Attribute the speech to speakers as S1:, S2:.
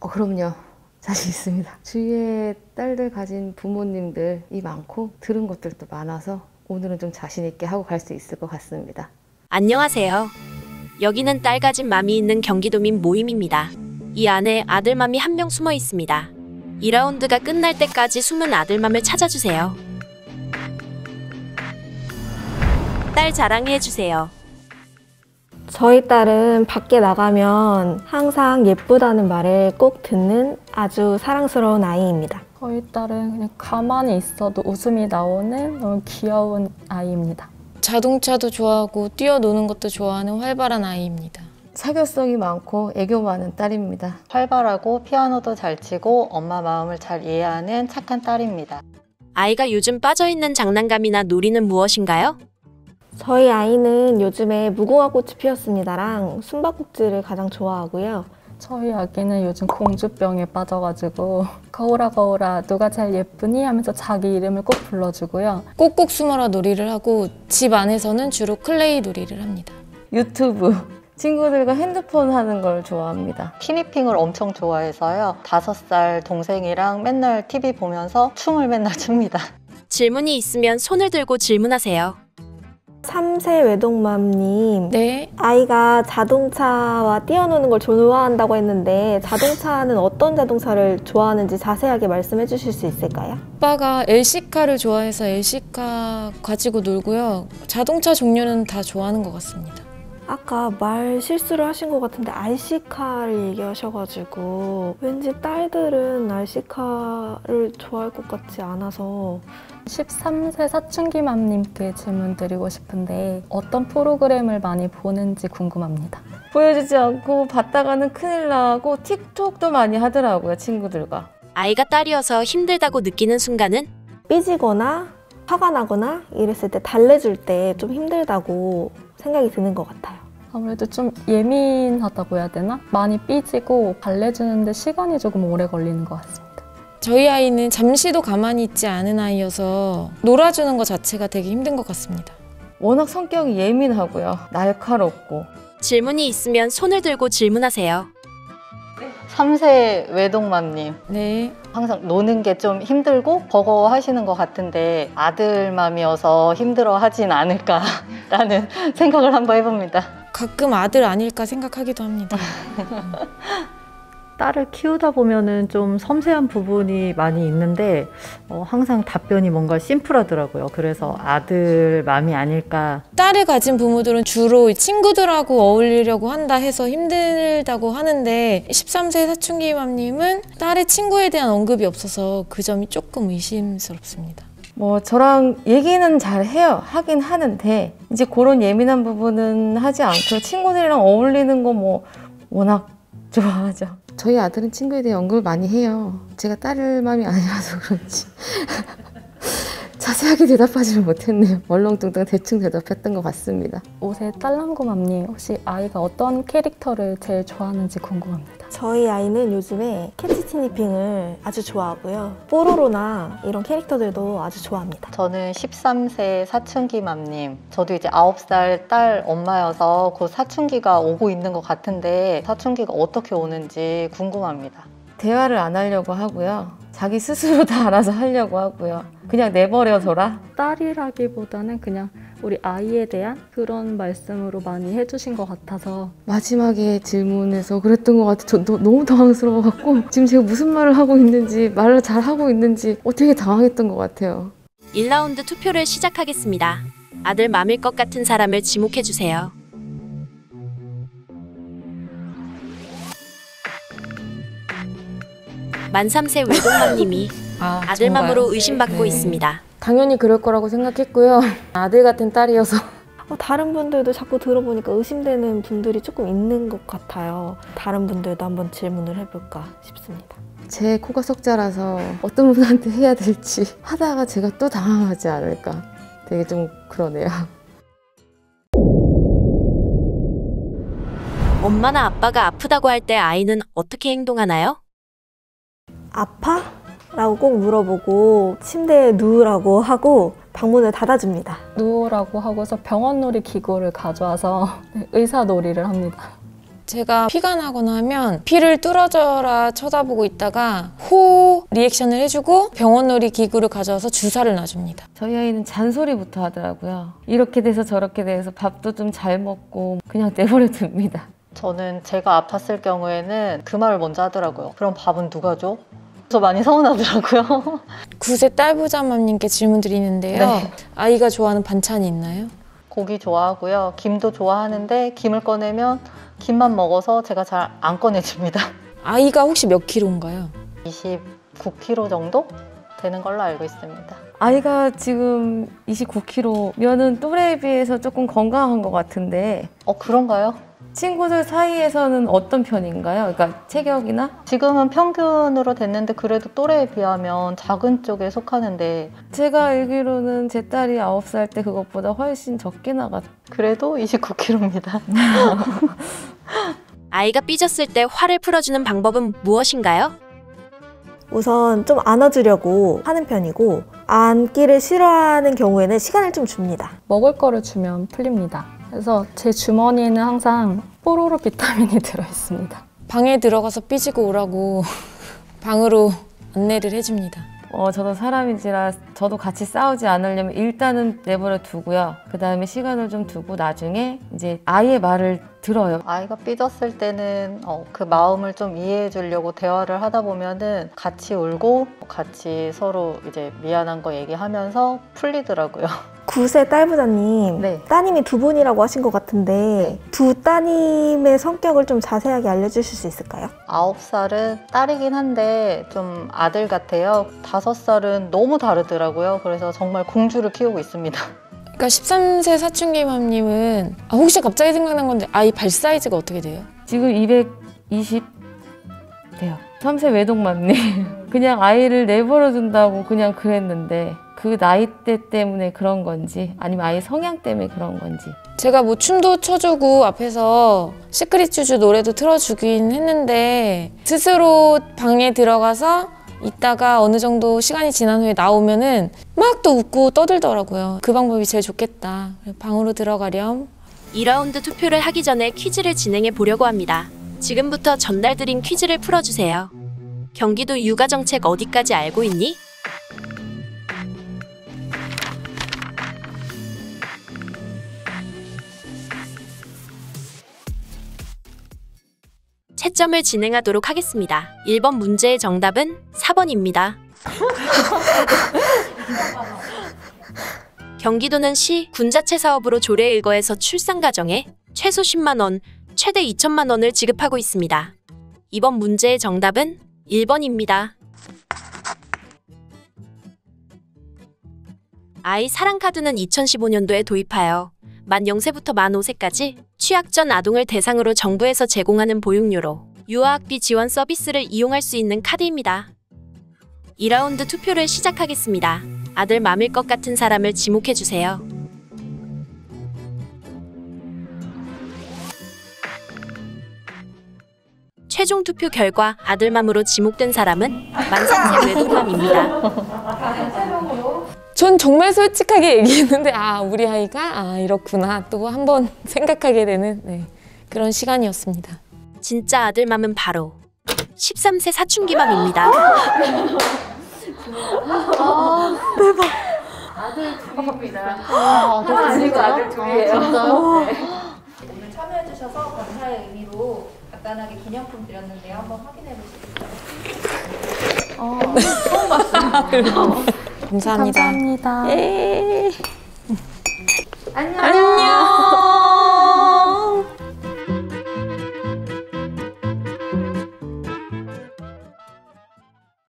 S1: 그럼요. 자신 있습니다. 주위에 딸들 가진 부모님들이 많고 들은 것들도 많아서 오늘은 좀 자신 있게 하고 갈 수 있을 것 같습니다.
S2: 안녕하세요. 여기는 딸 가진 맘이 있는 경기도민 모임입니다. 이 안에 아들맘이 한 명 숨어 있습니다. 2라운드가 끝날 때까지 숨은 아들맘을 찾아주세요. 딸 자랑해주세요.
S3: 저희 딸은 밖에 나가면 항상 예쁘다는 말을 꼭 듣는 아주 사랑스러운 아이입니다.
S4: 저희 딸은 그냥 가만히 있어도 웃음이 나오는 너무 귀여운 아이입니다.
S5: 자동차도 좋아하고 뛰어노는 것도 좋아하는 활발한 아이입니다.
S1: 사교성이 많고 애교 많은 딸입니다.
S6: 활발하고 피아노도 잘 치고 엄마 마음을 잘 이해하는 착한 딸입니다.
S2: 아이가 요즘 빠져있는 장난감이나 놀이는 무엇인가요?
S3: 저희 아이는 요즘에 무궁화꽃이 피었습니다랑 숨바꼭질을 가장 좋아하고요.
S4: 저희 아기는 요즘 공주병에 빠져가지고 거울아 거울아 누가 제일 예쁘니? 하면서 자기 이름을 꼭 불러주고요.
S5: 꼭꼭 숨어라 놀이를 하고 집 안에서는 주로 클레이 놀이를 합니다.
S1: 유튜브. 친구들과 핸드폰 하는 걸 좋아합니다.
S6: 티니핑을 엄청 좋아해서요. 5살 동생이랑 맨날 TV 보면서 춤을 맨날 춥니다.
S2: 질문이 있으면 손을 들고 질문하세요.
S3: 3세 외동맘님,
S5: 네,
S3: 아이가 자동차와 뛰어노는 걸 좋아한다고 했는데 자동차는 어떤 자동차를 좋아하는지 자세하게 말씀해 주실 수 있을까요?
S5: 아빠가 LC카를 좋아해서 LC카 가지고 놀고요. 자동차 종류는 다 좋아하는 것 같습니다.
S3: 아까 말 실수를 하신 것 같은데 RC카를 얘기하셔가지고 왠지 딸들은 RC카를 좋아할 것 같지 않아서
S4: 13세 사춘기맘님께 질문 드리고 싶은데 어떤 프로그램을 많이 보는지 궁금합니다.
S1: 보여주지 않고 봤다가는 큰일 나고 틱톡도 많이 하더라고요, 친구들과.
S2: 아이가 딸이어서 힘들다고 느끼는 순간은?
S3: 삐지거나 화가 나거나 이랬을 때 달래줄 때 좀 힘들다고 생각이 드는 것 같아요.
S4: 아무래도 좀 예민하다고 해야 되나? 많이 삐지고 달래주는데 시간이 조금 오래 걸리는 것 같습니다.
S5: 저희 아이는 잠시도 가만히 있지 않은 아이여서 놀아주는 것 자체가 되게 힘든 것 같습니다.
S1: 워낙 성격이 예민하고요. 날카롭고.
S2: 질문이 있으면 손을 들고 질문하세요.
S6: 3세 외동맘님.
S5: 네,
S6: 항상 노는 게 좀 힘들고 버거워하시는 것 같은데 아들맘이어서 힘들어하진 않을까라는 생각을 한번 해봅니다.
S5: 가끔 아들 아닐까 생각하기도 합니다.
S7: 딸을 키우다 보면은 좀 섬세한 부분이 많이 있는데 항상 답변이 뭔가 심플하더라고요. 그래서 아들 맘이 아닐까.
S5: 딸을 가진 부모들은 주로 친구들하고 어울리려고 한다 해서 힘들다고 하는데 13세 사춘기맘님은 딸의 친구에 대한 언급이 없어서 그 점이 조금 의심스럽습니다.
S1: 저랑 얘기는 잘 해요. 하긴 하는데 이제 그런 예민한 부분은 하지 않고요. 친구들이랑 어울리는 거 워낙 좋아하죠. 저희 아들은 친구에 대해 언급을 많이 해요. 제가 딸 맘이 아니라서 그런지 자세하게 대답하지는 못했네요. 얼렁뚱땅 대충 대답했던 것 같습니다.
S4: 5세 딸랑구맘님 혹시 아이가 어떤 캐릭터를 제일 좋아하는지 궁금합니다.
S3: 저희 아이는 요즘에 캐치 티니핑을 아주 좋아하고요. 뽀로로나 이런 캐릭터들도 아주 좋아합니다.
S6: 저는 13세 사춘기맘님. 저도 이제 9살 딸 엄마여서 곧 사춘기가 오고 있는 것 같은데 사춘기가 어떻게 오는지 궁금합니다.
S1: 대화를 안 하려고 하고요. 자기 스스로 다 알아서 하려고 하고요. 그냥 내버려둬라.
S4: 딸이라기보다는 그냥 우리 아이에 대한 그런 말씀으로 많이 해주신 것 같아서
S1: 마지막에 질문에서 그랬던 것 같아요. 저 너무 당황스러워갖고 지금 제가 무슨 말을 하고 있는지 말을 잘 하고 있는지 되게 당황했던 것 같아요.
S2: 1라운드 투표를 시작하겠습니다. 아들 맘일 것 같은 사람을 지목해주세요. 만 3세 외동맘님이 아들맘으로 의심받고 있습니다.
S5: 당연히 그럴 거라고 생각했고요. 아들 같은 딸이어서
S3: 다른 분들도 자꾸 들어보니까 의심되는 분들이 조금 있는 것 같아요. 다른 분들도 한번 질문을 해볼까 싶습니다.
S1: 제 코가 석자라서 어떤 분한테 해야 될지 하다가 제가 또 당황하지 않을까. 되게 좀 그러네요.
S2: 엄마나 아빠가 아프다고 할 때 아이는 어떻게 행동하나요?
S3: 아파? 라고 꼭 물어보고 침대에 누우라고 하고 방문을 닫아줍니다.
S4: 누우라고 하고서 병원놀이 기구를 가져와서 의사놀이를 합니다.
S5: 제가 피가 나거나 하면 피를 뚫어져라 쳐다보고 있다가 호 리액션을 해주고 병원놀이 기구를 가져와서 주사를 놔줍니다.
S1: 저희 아이는 잔소리부터 하더라고요. 이렇게 돼서 저렇게 돼서 밥도 좀 잘 먹고 그냥 내버려 둡니다.
S6: 저는 제가 아팠을 경우에는 그 말을 먼저 하더라고요. 그럼 밥은 누가 줘? 저 많이 서운하더라고요.
S5: 9세 딸부자맘님께 질문 드리는데요.
S6: 네.
S5: 아이가 좋아하는 반찬이 있나요?
S6: 고기 좋아하고요. 김도 좋아하는데 김을 꺼내면 김만 먹어서 제가 잘 안 꺼내줍니다.
S5: 아이가 혹시 몇 킬로인가요?
S6: 29kg 정도 되는 걸로 알고 있습니다.
S1: 아이가 지금 29kg면은 또래에 비해서 조금 건강한 것 같은데
S6: 그런가요?
S1: 친구들 사이에서는 어떤 편인가요? 그러니까 체격이나?
S6: 지금은 평균으로 됐는데 그래도 또래에 비하면 작은 쪽에 속하는데
S1: 제가 알기로는 제 딸이 9살 때 그것보다 훨씬 적게 나갔.
S6: 그래도 29kg입니다.
S2: 아이가 삐졌을 때 화를 풀어주는 방법은 무엇인가요?
S3: 우선 좀 안아주려고 하는 편이고 안기를 싫어하는 경우에는 시간을 좀 줍니다.
S4: 먹을 거를 주면 풀립니다. 그래서 제 주머니에는 항상 뽀로로 비타민이 들어있습니다.
S5: 방에 들어가서 삐지고 오라고 방으로 안내를 해줍니다.
S1: 저도 사람인지라 저도 같이 싸우지 않으려면 일단은 내버려 두고요. 그 다음에 시간을 좀 두고 나중에 이제 아이의 말을 들어요.
S6: 아이가 삐졌을 때는 그 마음을 좀 이해해 주려고 대화를 하다 보면은 같이 울고 같이 서로 이제 미안한 거 얘기하면서 풀리더라고요.
S3: 9세 딸부자님,
S6: 네.
S3: 따님이 두 분이라고 하신 것 같은데 두 따님의 성격을 좀 자세하게 알려주실 수 있을까요?
S6: 9살은 딸이긴 한데 좀 아들 같아요. 5살은 너무 다르더라고요. 그래서 정말 공주를 키우고 있습니다.
S5: 그러니까 13세 사춘기맘님은 혹시 갑자기 생각난 건데 아이 발 사이즈가 어떻게 돼요?
S1: 지금 220 돼요. 3세 외동맘님. 그냥 아이를 내버려 둔다고 그냥 그랬는데 그 나이대 때문에 그런 건지 아니면 아이 성향 때문에 그런 건지.
S5: 제가 뭐 춤도 춰주고 앞에서 시크릿 주주 노래도 틀어주긴 했는데 스스로 방에 들어가서 있다가 어느 정도 시간이 지난 후에 나오면은 막 또 웃고 떠들더라고요. 그 방법이 제일 좋겠다. 방으로 들어가렴.
S2: 2라운드 투표를 하기 전에 퀴즈를 진행해 보려고 합니다. 지금부터 전달드린 퀴즈를 풀어주세요. 경기도 육아정책 어디까지 알고 있니? 채점을 진행하도록 하겠습니다. 1번 문제의 정답은 4번입니다. 경기도는 시, 군자체 사업으로 조례 일거에서 출산 가정에 최소 10만 원, 최대 2천만 원을 지급하고 있습니다. 이번 문제의 정답은 1번입니다. 아이 사랑카드는 2015년도에 도입하여 만 0세부터 만 5세까지 취약전 아동을 대상으로 정부에서 제공하는 보육료로 유아학비 지원 서비스를 이용할 수 있는 카드입니다. 2라운드 투표를 시작하겠습니다. 아들 맘일 것 같은 사람을 지목해주세요. 최종 투표 결과 아들맘으로 지목된 사람은 만 3세 외동맘입니다.
S5: 전 정말 솔직하게 얘기했는데 우리 아이가 이렇구나 또 한번 생각하게 되는 그런 시간이었습니다.
S2: 진짜 아들맘은 바로 13세 사춘기맘입니다.
S3: 대박!
S1: 아들 둘입니다. 아니고 아들 둘이에요.
S8: 오늘 참여해주셔서 감사의 의미로 간단하게 기념품 드렸는데요. 한번 확인해 보시겠어요?
S1: 처음 봤어요.
S5: 감사합니다.
S4: 감사합니다.
S5: 예.
S1: 안녕.